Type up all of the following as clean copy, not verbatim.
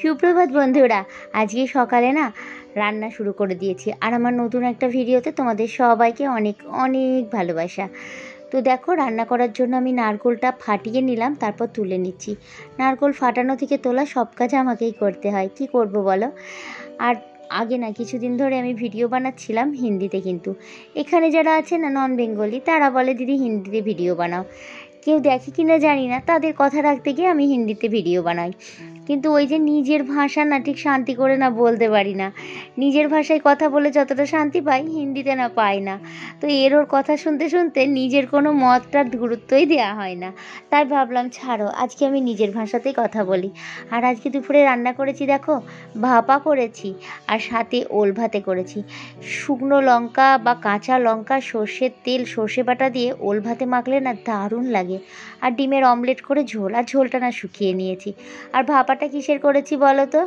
সুপ্রভাত বন্ধুরা, আজকে সকালে না রান্না শুরু করে দিয়েছি। আর আমার নতুন একটা ভিডিওতে তোমাদের সবাইকে অনেক অনেক ভালোবাসা। তো দেখো, রান্না করার জন্য আমি নারকেলটা ফাটিয়ে নিলাম, তারপর তুলে নিচ্ছি। নারকেল ফাটানো থেকে তোলা সব কাজ আমাকেই করতে হয়, কি করব বলো। আর আগে না কিছুদিন ধরে আমি ভিডিও বানাচ্ছিলাম হিন্দিতে, কিন্তু এখানে যারা আছে না নন বেঙ্গলি, তারা বলে দিদি হিন্দিতে ভিডিও বানাও। কেউ দেখে কিনা জানি না, তাদের কথা রাখতে গিয়ে আমি হিন্দিতে ভিডিও বানাই। কিন্তু ওই যে নিজের ভাষা না ঠিক শান্তি করে না বলতে পারি না। নিজের ভাষায় কথা বলে যতটা শান্তি পাই, হিন্দিতে না পাই না। তো ওর কথা শুনতে শুনতে নিজের কোনো মতটার গুরুত্বই দেওয়া হয় না। তাই ভাবলাম ছাড়ো, আজকে আমি নিজের ভাষাতেই কথা বলি। আর আজকে দুপুরে রান্না করেছি দেখো, ভাপা করেছি আর সাথে ওল ভাতে করেছি। শুকনো লঙ্কা বা কাঁচা লঙ্কা, সর্ষের তেল, সর্ষে বাটা দিয়ে ওল ভাতে মাখলে না দারুণ লাগে। আর ডিমের অমলেট করে ঝোল, আর ঝোলটা না শুকিয়ে নিয়েছি। আর ভাপাটা কিসের করেছি বলো তো?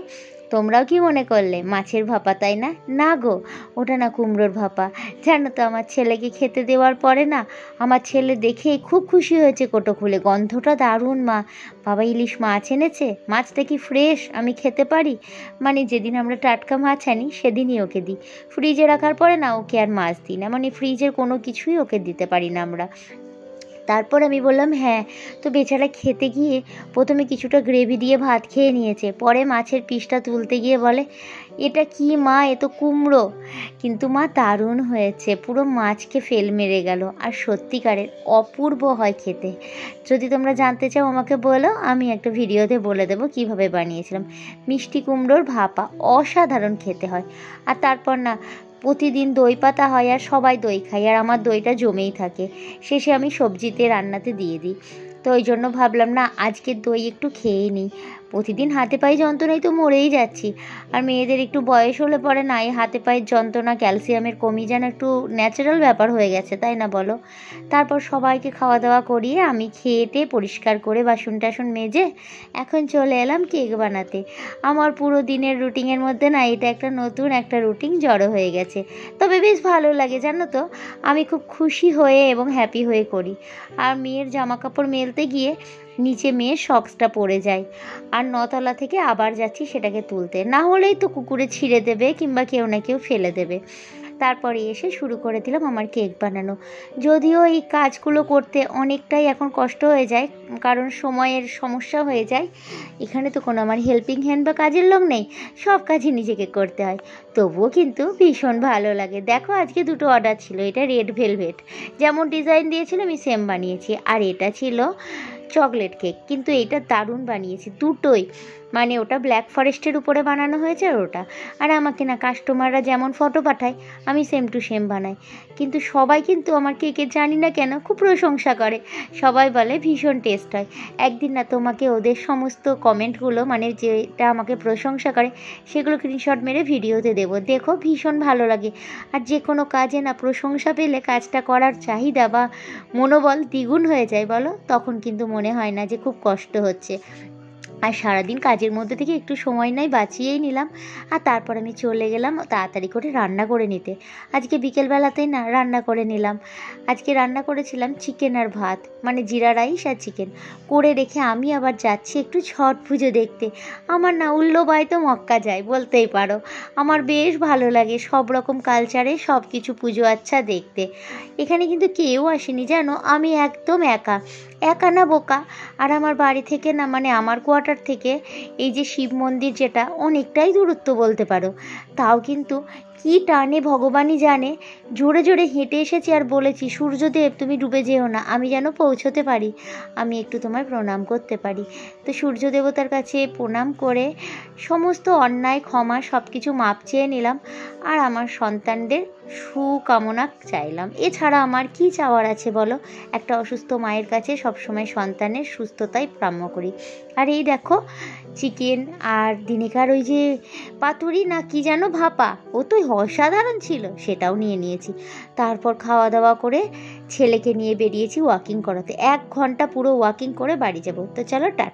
তোমরাও কি মনে করলে মাছের ভাপা, তাই না? না গো, ওটা না কুমড়োর ভাপা। জানো তো, আমার ছেলেকে খেতে দেওয়ার পরে না আমার ছেলে দেখেই খুব খুশি হয়েছে কোটো খুলে, গন্ধটা দারুণ মা, বাবা ইলিশ মাছ এনেছে, মাছটা কি ফ্রেশ, আমি খেতে পারি। মানে যেদিন আমরা টাটকা মাছ আনি সেদিনই ওকে দিই। ফ্রিজে রাখার পরে না ওকে আর মাছ দিই না, মানে ফ্রিজের কোনো কিছুই ওকে দিতে পারি না আমরা। তারপর আমি বললাম হ্যাঁ। তো বেচারা খেতে গিয়ে প্রথমে কিছুটা গ্রেভি দিয়ে ভাত খেয়ে নিয়েছে, পরে মাছের পিসটা তুলতে গিয়ে বলে এটা কি মা, এ তো কুমড়ো। কিন্তু মা দারুণ হয়েছে, পুরো মাছকে ফেল মেরে গেল। আর সত্যিকারের অপূর্ব হয় খেতে। যদি তোমরা জানতে চাও আমাকে বলো, আমি একটা ভিডিওতে বলে দেবো কীভাবে বানিয়েছিলাম। মিষ্টি কুমড়োর ভাপা অসাধারণ খেতে হয়। আর তারপর না প্রতিদিন দই পাতা হয়, আর সবাই দই খায়, আর আমার দইটা জমেই থাকে, শেষে আমি সবজিতে রান্নাতে দিয়ে দিই। তো ওই জন্য ভাবলাম না আজকে দই একটু খেয়ে নিই। প্রতিদিন হাতে পায়ে যন্ত্রণায় তো মরেই যাচ্ছি। আর মেয়েদের একটু বয়স হলে পরে না এই হাতে পায়ের যন্ত্রণা, ক্যালসিয়ামের কমি যেন একটু ন্যাচারাল ব্যাপার হয়ে গেছে, তাই না বলো? তারপর সবাইকে খাওয়া দাওয়া করিয়ে আমি খেয়ে পরিষ্কার করে বাসন টাসন মেজে এখন চলে এলাম কেক বানাতে। আমার পুরো দিনের রুটিনের মধ্যে না এটা একটা নতুন একটা রুটিন জড়ো হয়ে গেছে। তবে বেশ ভালো লাগে জানো তো, আমি খুব খুশি হয়ে এবং হ্যাপি হয়ে করি। আর মেয়ের জামা কাপড় মেলতে গিয়ে নিচে মেয়ের সক্সটা পড়ে যায়, আর নতলা থেকে আবার যাচ্ছি সেটাকে তুলতে, না হলেই তো কুকুরে ছিঁড়ে দেবে কিংবা কেউ না কেউ ফেলে দেবে। তারপরে এসে শুরু করে দিলাম আমার কেক বানানো। যদিও এই কাজগুলো করতে অনেকটাই এখন কষ্ট হয়ে যায়, কারণ সময়ের সমস্যা হয়ে যায়। এখানে তো কোনো আমার হেল্পিং হ্যান্ড বা কাজের লোক নেই, সব কাজই নিজেকে করতে হয়। তবুও কিন্তু ভীষণ ভালো লাগে। দেখো, আজকে দুটো অর্ডার ছিল। এটা রেড ভেলভেট, যেমন ডিজাইন দিয়েছিল আমি সেম বানিয়েছি। আর এটা ছিল চকলেট কেক, কিন্তু এটা দারুণ বানিয়েছি দুটোই। মানে ওটা ব্ল্যাক ফরেস্টের উপরে বানানো হয়েছে আর ওটা। আর আমাকে না কাস্টমাররা যেমন ফটো পাঠায় আমি সেম টু সেম বানাই। কিন্তু সবাই কিন্তু আমার কেকের জানি না কেন খুব প্রশংসা করে, সবাই বলে ভীষণ টেস্ট হয়। একদিন না তোমাকে ওদের সমস্ত কমেন্টগুলো, মানে যেটা আমাকে প্রশংসা করে সেগুলো স্ক্রিনশট মেরে ভিডিওতে দেবো, দেখো ভীষণ ভালো লাগে। আর যে কোনো কাজে না প্রশংসা পেলে কাজটা করার চাহিদা বা মনোবল দ্বিগুণ হয়ে যায় বলো, তখন কিন্তু মনে হয় না যে খুব কষ্ট হচ্ছে। আর সারাদিন কাজের মধ্যে থেকে একটু সময় নাই বাঁচিয়েই নিলাম। আর তারপর আমি চলে গেলাম তাড়াতাড়ি করে রান্না করে নিতে। আজকে বিকেলবেলাতেই না রান্না করে নিলাম। আজকে রান্না করেছিলাম চিকেন আর ভাত, মানে জিরা রাইস আর চিকেন করে রেখে আমি আবার যাচ্ছি একটু ছট পুজো দেখতে। আমার না উল্লোবাই তো মক্কা যায় বলতেই পারো। আমার বেশ ভালো লাগে সব রকম কালচারে সব কিছু পুজো আচ্ছা দেখতে। এখানে কিন্তু কেউ আসেনি জানো, আমি একদম একা একা না বোকা। আর আমার বাড়ি থেকে না, মানে আমার কোয়ার্টার থেকে এই যে শিব মন্দির, যেটা অনেকটাই দূরত্ব বলতে পারো, তাও কিন্তু কি টানে ভগবানই জানে, জোরে জোরে হেঁটে এসেছি। আর বলেছি সূর্যদেব তুমি ডুবে যেও না, আমি যেন পৌঁছতে পারি, আমি একটু তোমায় প্রণাম করতে পারি। তো সূর্য দেবতার কাছে প্রণাম করে সমস্ত অন্যায় ক্ষমা সব কিছু মাপ চেয়ে নিলাম। আর আমার সন্তানদের সুকামনা চাইলাম। এছাড়া আমার কি চাওয়ার আছে বলো? একটা অসুস্থ মায়ের কাছে সবসময় সন্তানের সুস্থতাই কাম্য করি। আর এই দেখো চিকেন আর দিনেকার ওই যে পাতুরি না কি যেন ভাপা, ও তো অসাধারণ ছিল, সেটাও নিয়ে নিয়েছি। তারপর খাওয়া দাওয়া করে ছেলেকে নিয়ে বেরিয়েছি ওয়াকিং করাতে। 1 ঘন্টা পুরো ওয়াকিং করে বাড়ি যাব। তো চলো টাটা।